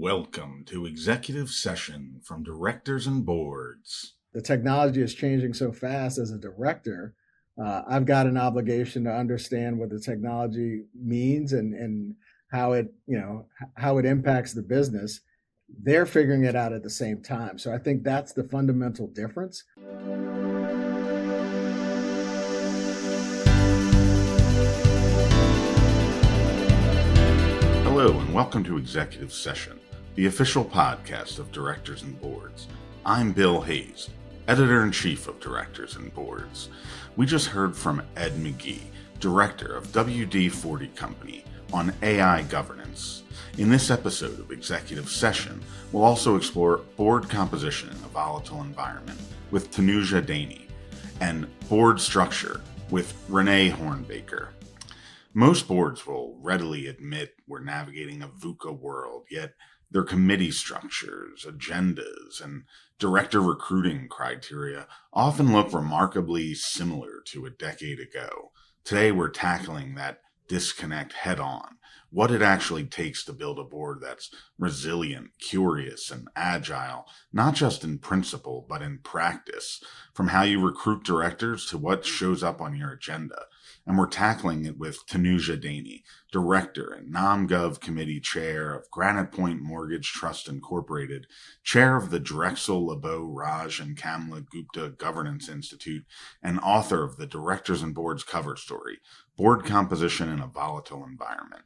Welcome to Executive Session from Directors and Boards. The technology is changing so fast. As a director, I've got an obligation to understand what the technology means and how it impacts the business. They're figuring it out at the same time. So I think that's the fundamental difference. Hello and welcome to Executive Session, the official podcast of Directors and Boards. I'm Bill Hayes, Editor-in-Chief of Directors and Boards. We just heard from Ed Magee, Director of WD-40 Company, on AI governance. In this episode of Executive Session, we'll also explore board composition in a volatile environment with Tanuja Dehne and board structure with Renee Hornbaker. Most boards will readily admit we're navigating a VUCA world, yet their committee structures, agendas, and director recruiting criteria often look remarkably similar to a decade ago. Today, we're tackling that disconnect head on, what it actually takes to build a board that's resilient, curious, and agile, not just in principle, but in practice, from how you recruit directors to what shows up on your agenda. And we're tackling it with Tanuja Dehne, Director and NomGov Committee Chair of Granite Mortgage Trust Incorporated, Chair of the Drexel, LeBow, Raj, and Kamla Gupta Governance Institute, and author of the Directors and Boards cover story, Board Composition in a Volatile Environment.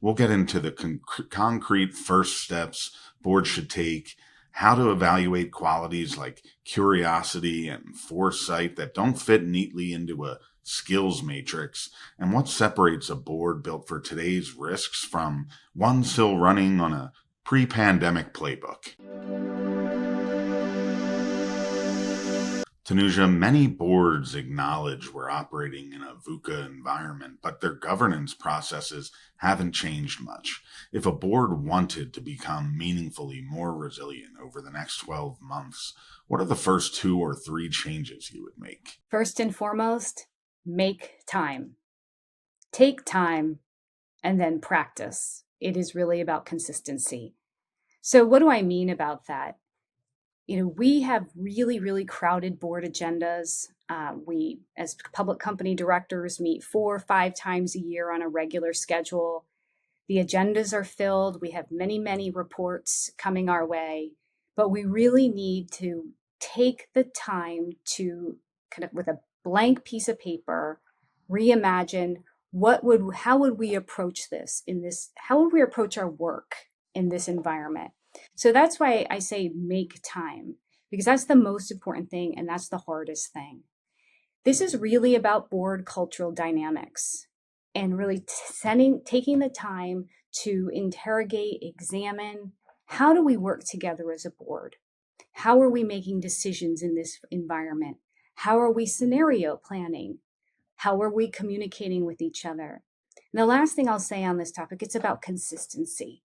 We'll get into the concrete first steps boards should take, how to evaluate qualities like curiosity and foresight that don't fit neatly into a skills matrix, and what separates a board built for today's risks from one still running on a pre-pandemic playbook. Tanuja, many boards acknowledge we're operating in a VUCA environment, but their governance processes haven't changed much. If a board wanted to become meaningfully more resilient over the next 12 months, what are the first 2 or 3 changes you would make? First and foremost, make time. Take time and then practice. It is really about consistency. So what do I mean about that? We have really, really crowded board agendas. We, as public company directors, meet 4 or 5 times a year on a regular schedule. The agendas are filled. We have many, many reports coming our way, but we really need to take the time to kind of, with a blank piece of paper, reimagine how would we approach this how would we approach our work in this environment? So that's why I say make time, because that's the most important thing and that's the hardest thing. This is really about board cultural dynamics and really taking the time to interrogate, examine, how do we work together as a board? How are we making decisions in this environment? How are we scenario planning? How are we communicating with each other? And the last thing I'll say on this topic, it's about consistency.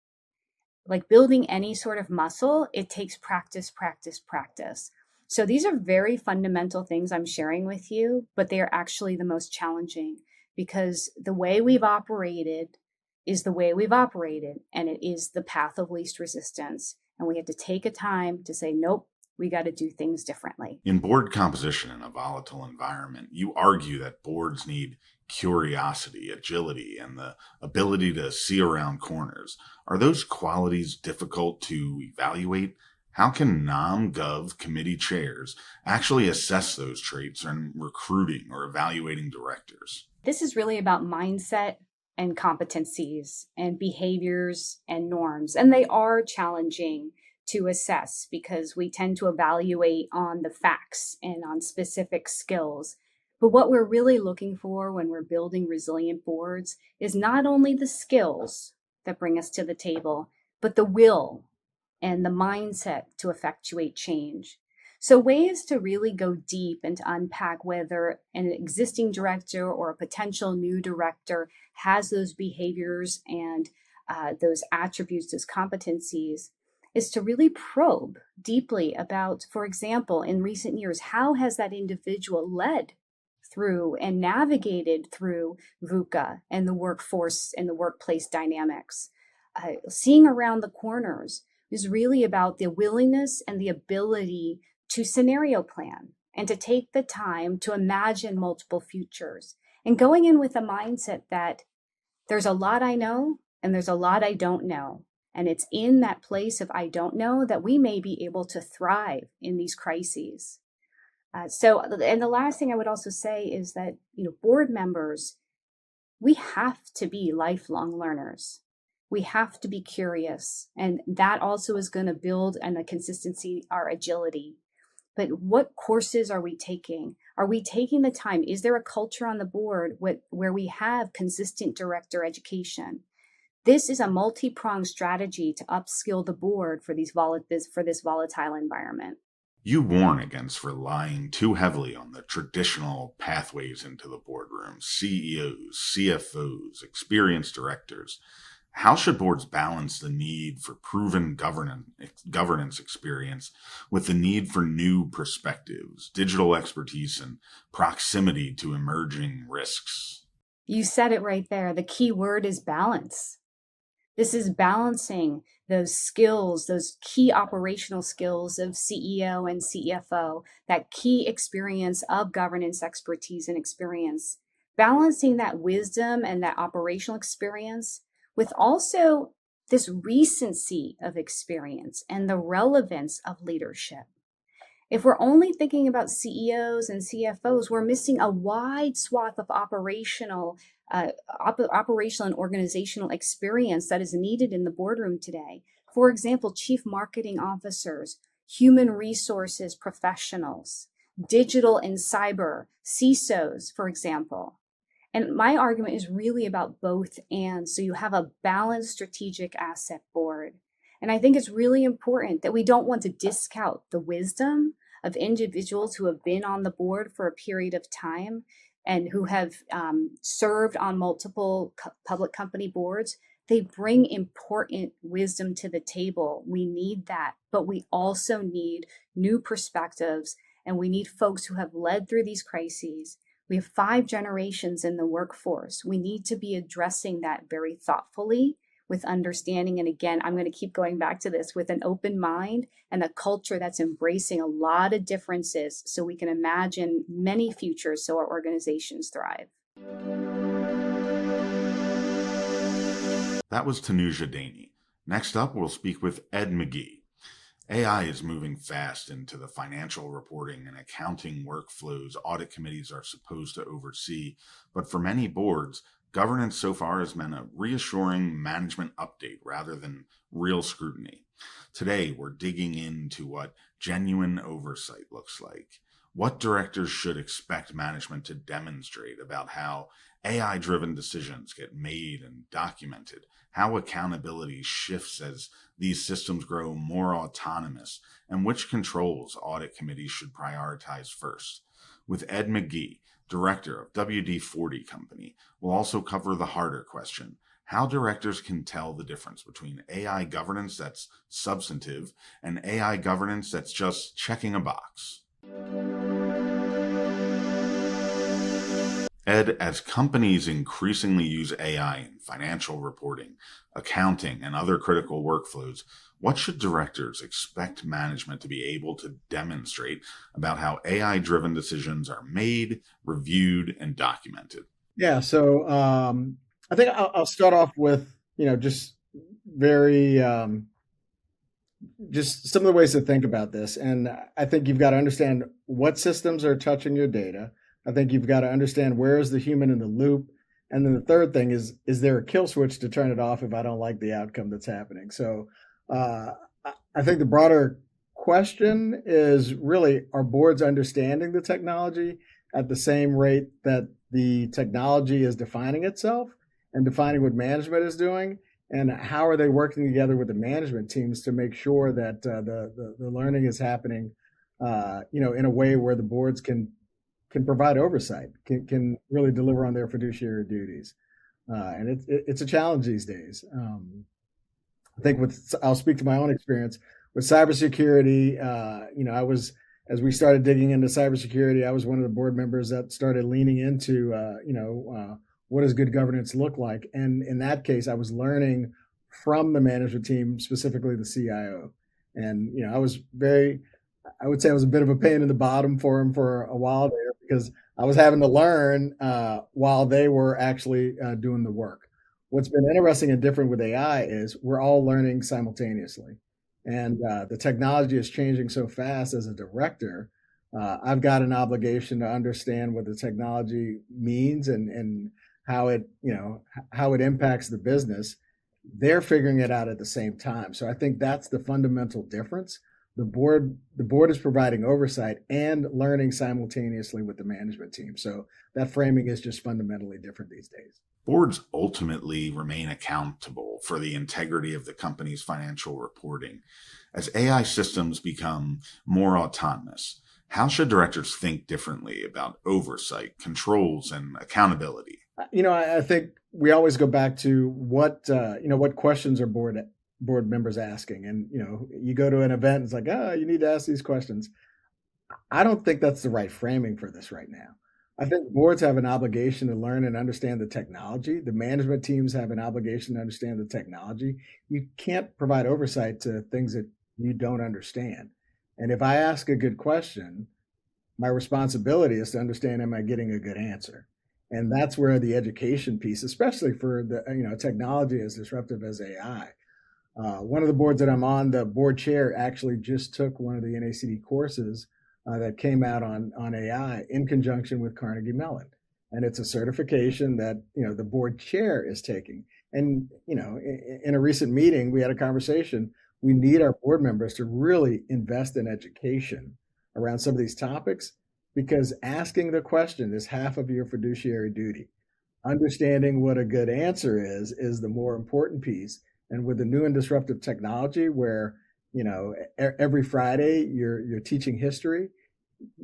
Like building any sort of muscle, it takes practice, practice, practice. So these are very fundamental things I'm sharing with you, but they are actually the most challenging because the way we've operated is the way we've operated, and it is the path of least resistance. And we have to take a time to say, nope, we got to do things differently. In board composition in a volatile environment, you argue that boards need curiosity, agility, and the ability to see around corners. Are those qualities difficult to evaluate? How can NomGov committee chairs actually assess those traits in recruiting or evaluating directors? This is really about mindset and competencies and behaviors and norms, and they are challenging to assess because we tend to evaluate on the facts and on specific skills. But what we're really looking for when we're building resilient boards is not only the skills that bring us to the table, but the will and the mindset to effectuate change. So ways to really go deep and to unpack whether an existing director or a potential new director has those behaviors and those attributes, those competencies, is to really probe deeply about, for example, in recent years, how has that individual led through and navigated through VUCA and the workforce and the workplace dynamics? seeing around the corners is really about the willingness and the ability to scenario plan and to take the time to imagine multiple futures and going in with a mindset that there's a lot I know and there's a lot I don't know. And it's in that place of I don't know that we may be able to thrive in these crises. And the last thing I would also say is that, board members, we have to be lifelong learners. We have to be curious. And that also is going to build and a consistency, our agility. But what courses are we taking? Are we taking the time? Is there a culture on the board where we have consistent director education? This is a multi-pronged strategy to upskill the board for this volatile environment. You warn against relying too heavily on the traditional pathways into the boardroom, CEOs, CFOs, experienced directors. How should boards balance the need for proven governance experience with the need for new perspectives, digital expertise, and proximity to emerging risks? You said it right there. The key word is balance. This is balancing those skills, those key operational skills of CEO and CFO, that key experience of governance expertise and experience, balancing that wisdom and that operational experience with also this recency of experience and the relevance of leadership. If we're only thinking about CEOs and CFOs, we're missing a wide swath of operational and organizational experience that is needed in the boardroom today. For example, chief marketing officers, human resources professionals, digital and cyber, CISOs, for example. And my argument is really about both and. So you have a balanced strategic asset board. And I think it's really important that we don't want to discount the wisdom of individuals who have been on the board for a period of time and who have served on multiple public company boards. They bring important wisdom to the table. We need that, but we also need new perspectives, and we need folks who have led through these crises. We have 5 generations in the workforce. We need to be addressing that very thoughtfully with understanding. And again, I'm going to keep going back to this with an open mind and a culture that's embracing a lot of differences so we can imagine many futures so our organizations thrive. That was Tanuja Dehne. Next up, we'll speak with Ed Magee. AI is moving fast into the financial reporting and accounting workflows audit committees are supposed to oversee, but for many boards, governance so far has been a reassuring management update rather than real scrutiny. Today, we're digging into what genuine oversight looks like, what directors should expect management to demonstrate about how AI-driven decisions get made and documented, how accountability shifts as these systems grow more autonomous, and which controls audit committees should prioritize first. With Ed Magee, director of WD-40 Company, we'll also cover the harder question, how directors can tell the difference between AI governance that's substantive and AI governance that's just checking a box. Ed, as companies increasingly use AI in financial reporting, accounting, and other critical workflows, what should directors expect management to be able to demonstrate about how AI-driven decisions are made, reviewed, and documented? Yeah, so I think I'll start off with, just very, just some of the ways to think about this. And I think you've got to understand what systems are touching your data. I think you've got to understand where is the human in the loop. And then the third thing is there a kill switch to turn it off if I don't like the outcome that's happening? So I think the broader question is really, are boards understanding the technology at the same rate that the technology is defining itself and defining what management is doing? And how are they working together with the management teams to make sure that the learning is happening, in a way where the boards can provide oversight, can really deliver on their fiduciary duties. And it's a challenge these days. I think I'll speak to my own experience with cybersecurity. As we started digging into cybersecurity, I was one of the board members that started leaning into, what does good governance look like? And in that case, I was learning from the management team, specifically the CIO. And, I would say I was a bit of a pain in the bottom for him for a while there because I was having to learn while they were actually doing the work. What's been interesting and different with AI is we're all learning simultaneously. And the technology is changing so fast as a director. I've got an obligation to understand what the technology means and how it impacts the business. They're figuring it out at the same time. So I think that's the fundamental difference. The board is providing oversight and learning simultaneously with the management team. So that framing is just fundamentally different these days. Boards ultimately remain accountable for the integrity of the company's financial reporting. As AI systems become more autonomous, how should directors think differently about oversight, controls, and accountability? I think we always go back to what questions are board members asking, and you go to an event, and it's like, you need to ask these questions. I don't think that's the right framing for this right now. I think boards have an obligation to learn and understand the technology. The management teams have an obligation to understand the technology. You can't provide oversight to things that you don't understand. And if I ask a good question, my responsibility is to understand, am I getting a good answer? And that's where the education piece, especially for the technology as disruptive as AI. One of the boards that I'm on, the board chair actually just took one of the NACD courses that came out on AI in conjunction with Carnegie Mellon. And it's a certification that, the board chair is taking. And, in a recent meeting, we had a conversation. We need our board members to really invest in education around some of these topics, because asking the question is half of your fiduciary duty. Understanding what a good answer is the more important piece. And with the new and disruptive technology where, every Friday you're teaching history,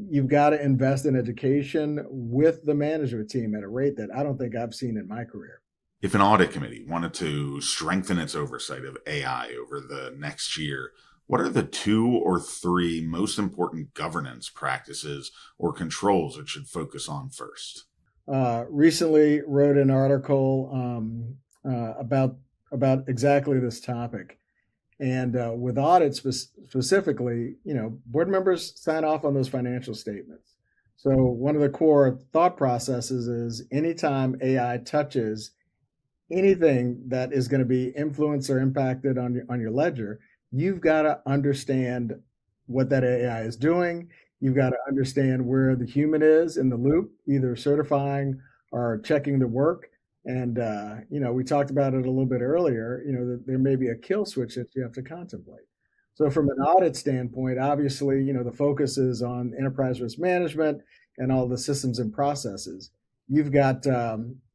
you've got to invest in education with the management team at a rate that I don't think I've seen in my career. If an audit committee wanted to strengthen its oversight of AI over the next year, what are the 2 or 3 most important governance practices or controls it should focus on first? Recently wrote an article about exactly this topic. And with audits specifically, board members sign off on those financial statements. So one of the core thought processes is anytime AI touches anything that is going to be influenced or impacted on your ledger, you've got to understand what that AI is doing. You've got to understand where the human is in the loop, either certifying or checking the work. And, we talked about it a little bit earlier, that there may be a kill switch that you have to contemplate. So from an audit standpoint, obviously, the focus is on enterprise risk management and all the systems and processes. You've got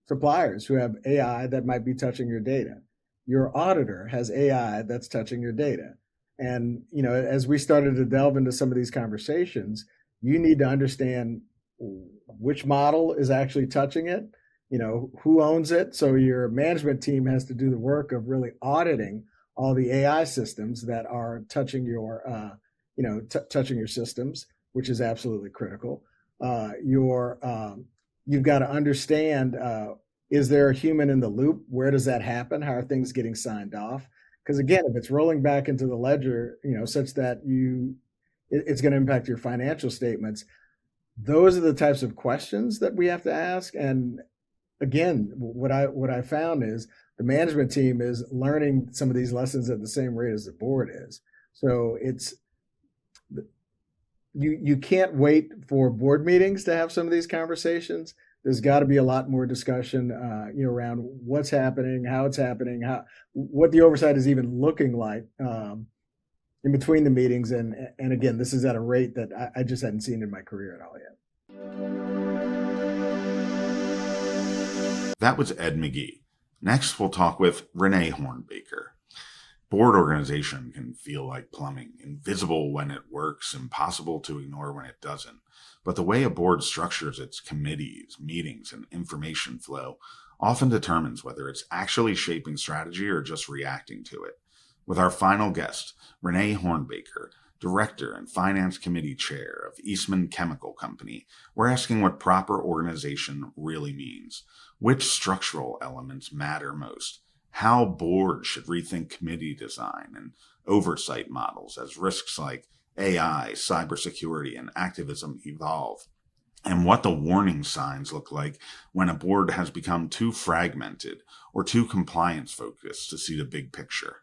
suppliers who have AI that might be touching your data. Your auditor has AI that's touching your data. And, as we started to delve into some of these conversations, you need to understand which model is actually touching it, who owns it. So your management team has to do the work of really auditing all the AI systems that are touching your, touching your systems, which is absolutely critical. You've got to understand, is there a human in the loop? Where does that happen? How are things getting signed off? Because again, if it's rolling back into the ledger, such that it's going to impact your financial statements, those are the types of questions that we have to ask. And again, what I found is the management team is learning some of these lessons at the same rate as the board is. So you can't wait for board meetings to have some of these conversations. There's got to be a lot more discussion, around what's happening, how it's happening, what the oversight is even looking like in between the meetings. And again, this is at a rate that I just hadn't seen in my career at all yet. That was Ed Magee. Next, we'll talk with Renee Hornbaker. Board organization can feel like plumbing, invisible when it works, impossible to ignore when it doesn't. But the way a board structures its committees, meetings, and information flow often determines whether it's actually shaping strategy or just reacting to it. With our final guest, Renee Hornbaker, Director and Finance Committee Chair of Eastman Chemical Company, we're asking what proper organization really means, which structural elements matter most, how boards should rethink committee design and oversight models as risks like AI, cybersecurity, and activism evolve, and what the warning signs look like when a board has become too fragmented or too compliance focused to see the big picture.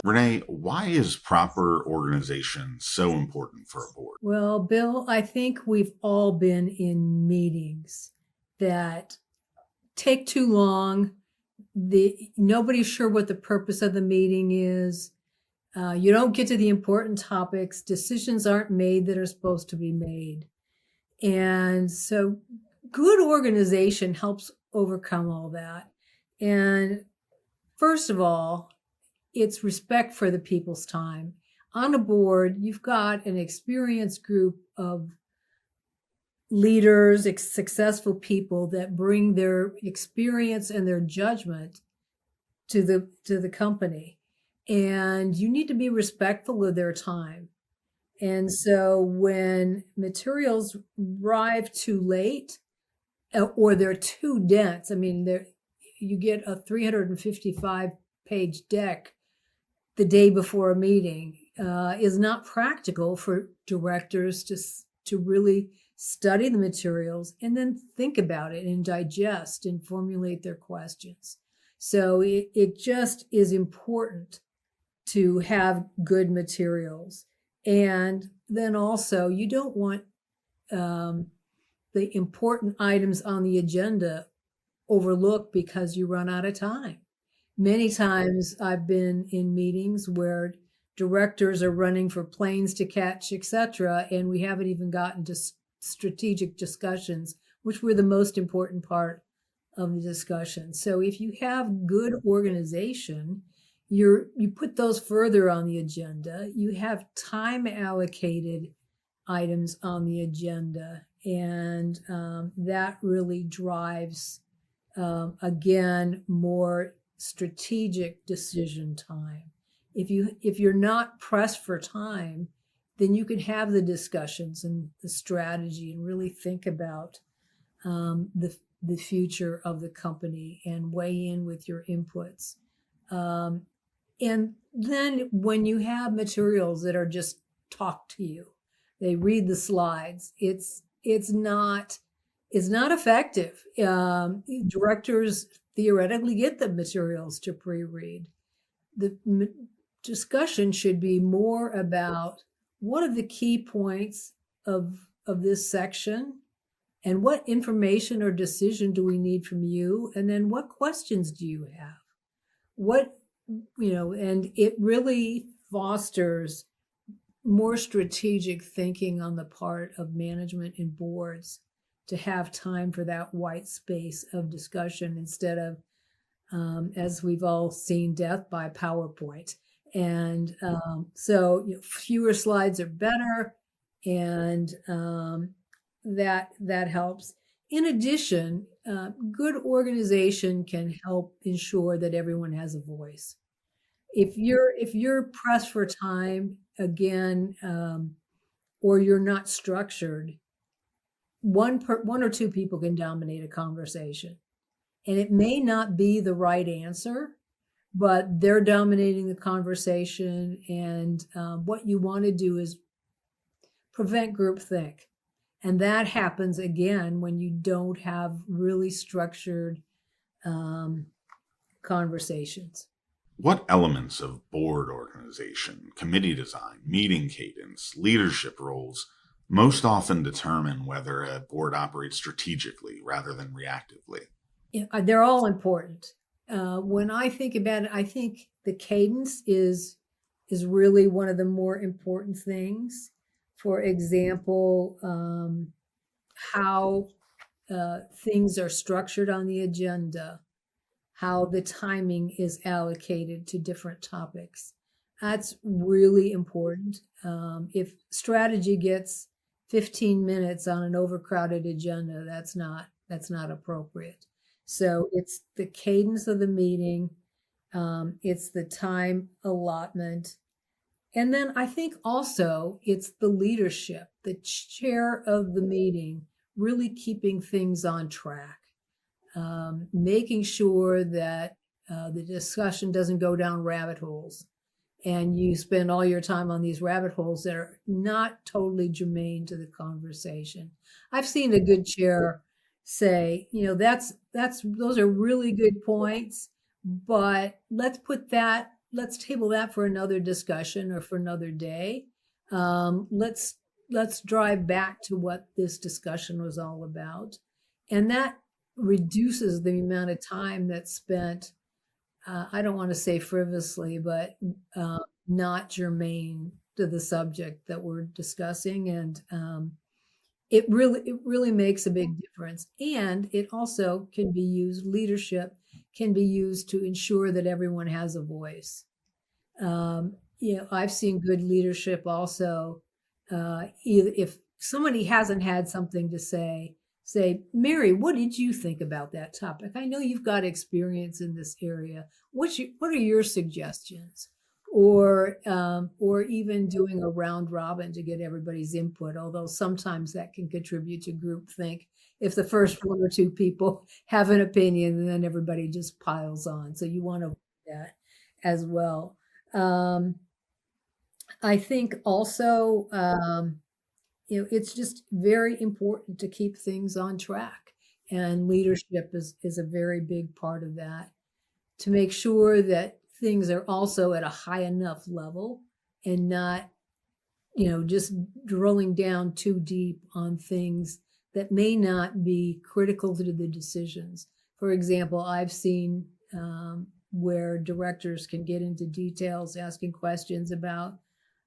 Renee, why is proper organization so important for a board? Well, Bill, I think we've all been in meetings that take too long. Nobody's sure what the purpose of the meeting is. You don't get to the important topics. Decisions aren't made that are supposed to be made. And so good organization helps overcome all that. And first of all, it's respect for the people's time. On a board, you've got an experienced group of leaders, successful people that bring their experience and their judgment to the company. And you need to be respectful of their time. And so when materials arrive too late or they're too dense, I mean, you get a 355-page deck the day before a meeting is not practical for directors to really study the materials and then think about it and digest and formulate their questions. So it just is important to have good materials. And then also, you don't want the important items on the agenda overlooked because you run out of time. Many times I've been in meetings where directors are running for planes to catch, etc., and we haven't even gotten to strategic discussions, which were the most important part of the discussion. So if you have good organization, you put those further on the agenda. You have time allocated items on the agenda, and that really drives, again, more strategic decision time. If you're not pressed for time, then you can have the discussions and the strategy and really think about the future of the company and weigh in with your inputs. And then when you have materials that are just talked to you, they read the slides, it's not effective. Directors theoretically get the materials to pre-read. The discussion should be more about what are the key points of this section, and what information or decision do we need from you, and then what questions do you have? And it really fosters more strategic thinking on the part of management and boards to have time for that white space of discussion instead of, as we've all seen, death by PowerPoint. And so fewer slides are better, and that helps. In addition, good organization can help ensure that everyone has a voice. If you're pressed for time, again, or you're not structured, one or two people can dominate a conversation, and it may not be the right answer, but they're dominating the conversation. And what you want to do is prevent groupthink. And that happens, again, when you don't have really structured conversations. What elements of board organization, committee design, meeting cadence, leadership roles most often determine whether a board operates strategically rather than reactively? Yeah, they're all important. When I think about it, I think the cadence is really one of the more important things. For example, how things are structured on the agenda, how the timing is allocated to different topics. That's really important. If strategy gets 15 minutes on an overcrowded agenda, that's not appropriate. So it's the cadence of the meeting, it's the time allotment, and then I think also it's the leadership, the chair of the meeting, really keeping things on track. making sure that the discussion doesn't go down rabbit holes and you spend all your time on these rabbit holes that are not totally germane to the conversation. I've seen a good chair say, those are really good points, but let's table that for another discussion or for another day. Let's drive back to what this discussion was all about. And that reduces the amount of time that's spent, I don't want to say frivolously, but not germane to the subject that we're discussing. And it really makes a big difference. And it also can be used, leadership can be used to ensure that everyone has a voice. I've seen good leadership also, either if somebody hasn't had something to say, Mary, what did you think about that topic? I know you've got experience in this area. What are your suggestions? Or even doing a round robin to get everybody's input, although sometimes that can contribute to groupthink if the first one or two people have an opinion and then everybody just piles on. So you want to avoid that as well. I think also, it's just very important to keep things on track. And leadership is a very big part of that, to make sure that things are also at a high enough level and not, just drilling down too deep on things that may not be critical to the decisions. For example, I've seen where directors can get into details, asking questions about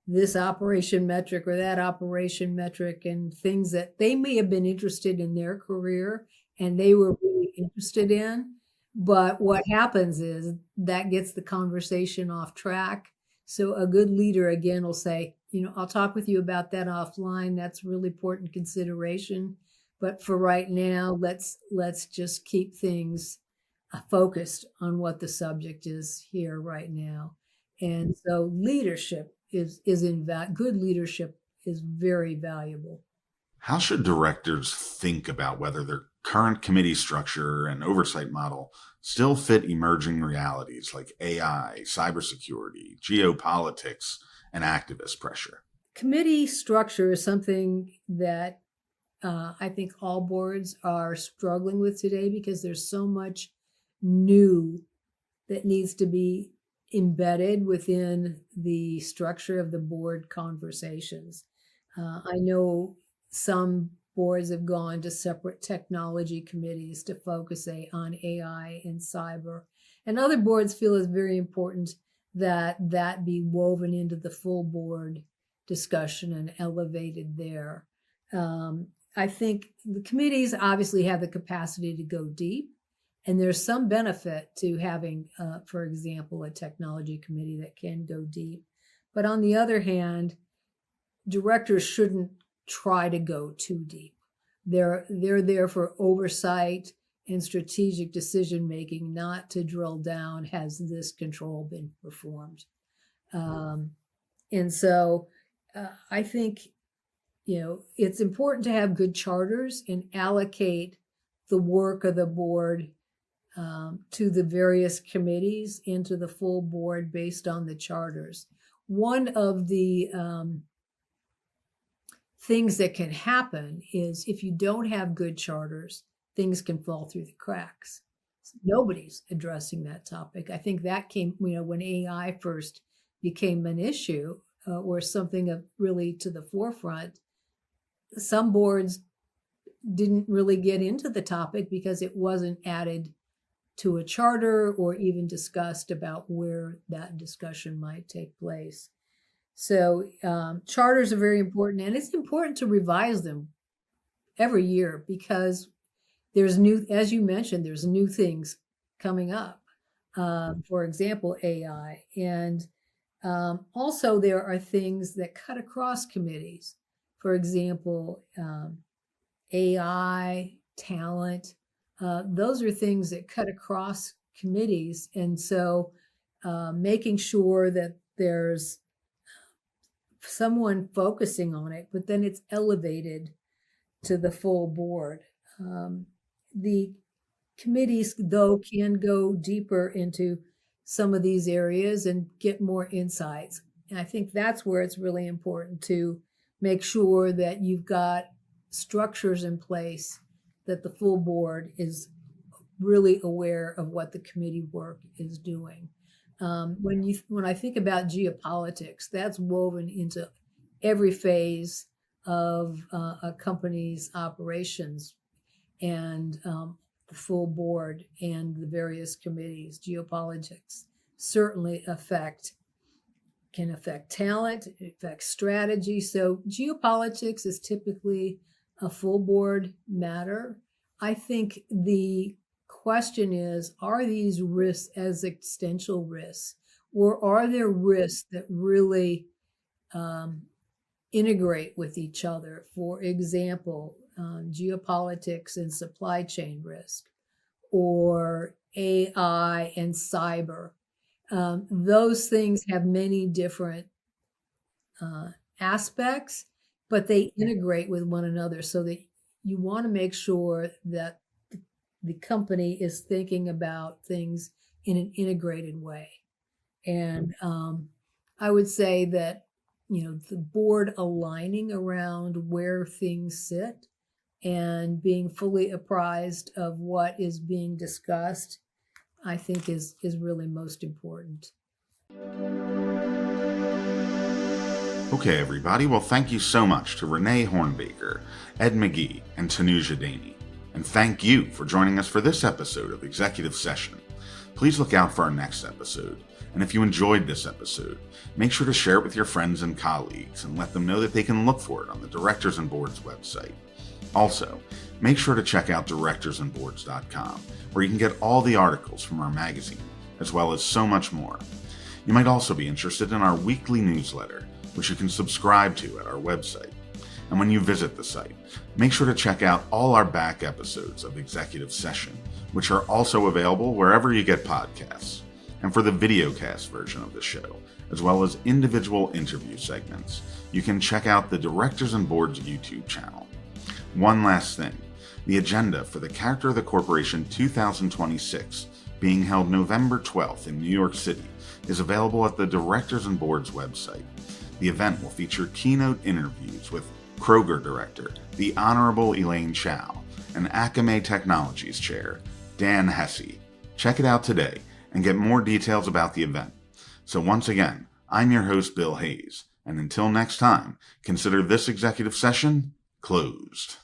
this operation metric or that operation metric, and things that they may have been interested in their career and they were really interested in. But what happens is that gets the conversation off track. So a good leader, again, will say, I'll talk with you about that offline. That's really important consideration. But for right now, let's just keep things focused on what the subject is here right now. And so leadership good leadership is very valuable. How should directors think about whether their current committee structure and oversight model still fit emerging realities like AI, cybersecurity, geopolitics, and activist pressure? Committee structure is something that I think all boards are struggling with today because there's so much new that needs to be embedded within the structure of the board conversations. I know some boards have gone to separate technology committees to focus on AI and cyber. And other boards feel it's very important that be woven into the full board discussion and elevated there. I think the committees obviously have the capacity to go deep. And there's some benefit to having, for example, a technology committee that can go deep. But on the other hand, directors shouldn't try to go too deep. They're there for oversight and strategic decision making, not to drill down, has this control been performed? And so I think, it's important to have good charters and allocate the work of the board to the various committees and to the full board based on the charters. One of the things that can happen is if you don't have good charters, things can fall through the cracks. Nobody's addressing that topic. I think that came, when AI first became an issue or something of really to the forefront, some boards didn't really get into the topic because it wasn't added to a charter or even discussed about where that discussion might take place. So charters are very important, and it's important to revise them every year because there's new, as you mentioned, there's new things coming up. For example, AI. And also there are things that cut across committees. For example, AI, talent, those are things that cut across committees. And so making sure that there's someone focusing on it, but then it's elevated to the full board. The Committees, though, can go deeper into some of these areas and get more insights. And I think that's where it's really important to make sure that you've got structures in place that the full board is really aware of what the committee work is doing. When I think about geopolitics, that's woven into every phase of a company's operations, and the full board and the various committees. Geopolitics certainly can affect talent, it affects strategy. So geopolitics is typically a full board matter. I think the question is, are these risks existential risks, or are there risks that really integrate with each other? For example, geopolitics and supply chain risk, or AI and cyber. Those things have many different aspects, but they integrate with one another, so that you want to make sure that the company is thinking about things in an integrated way. And I would say that, the board aligning around where things sit and being fully apprised of what is being discussed, I think is really most important. Okay, everybody. Well, thank you so much to Renee Hornbaker, Ed Magee, and Tanuja Dehne. And thank you for joining us for this episode of Executive Session. Please look out for our next episode. And if you enjoyed this episode, make sure to share it with your friends and colleagues and let them know that they can look for it on the Directors and Boards website. Also, make sure to check out directorsandboards.com, where you can get all the articles from our magazine, as well as so much more. You might also be interested in our weekly newsletter, which you can subscribe to at our website. And when you visit the site, make sure to check out all our back episodes of Executive Session, which are also available wherever you get podcasts. And for the videocast version of the show, as well as individual interview segments, you can check out the Directors and Boards YouTube channel. One last thing, the agenda for the Character of the Corporation 2026, being held November 12th in New York City, is available at the Directors and Boards website. The event will feature keynote interviews with Kroger Director, the Honorable Elaine Chow, and Akamai Technologies Chair, Dan Hesse. Check it out today and get more details about the event. So once again, I'm your host, Bill Hayes, and until next time, consider this executive session closed.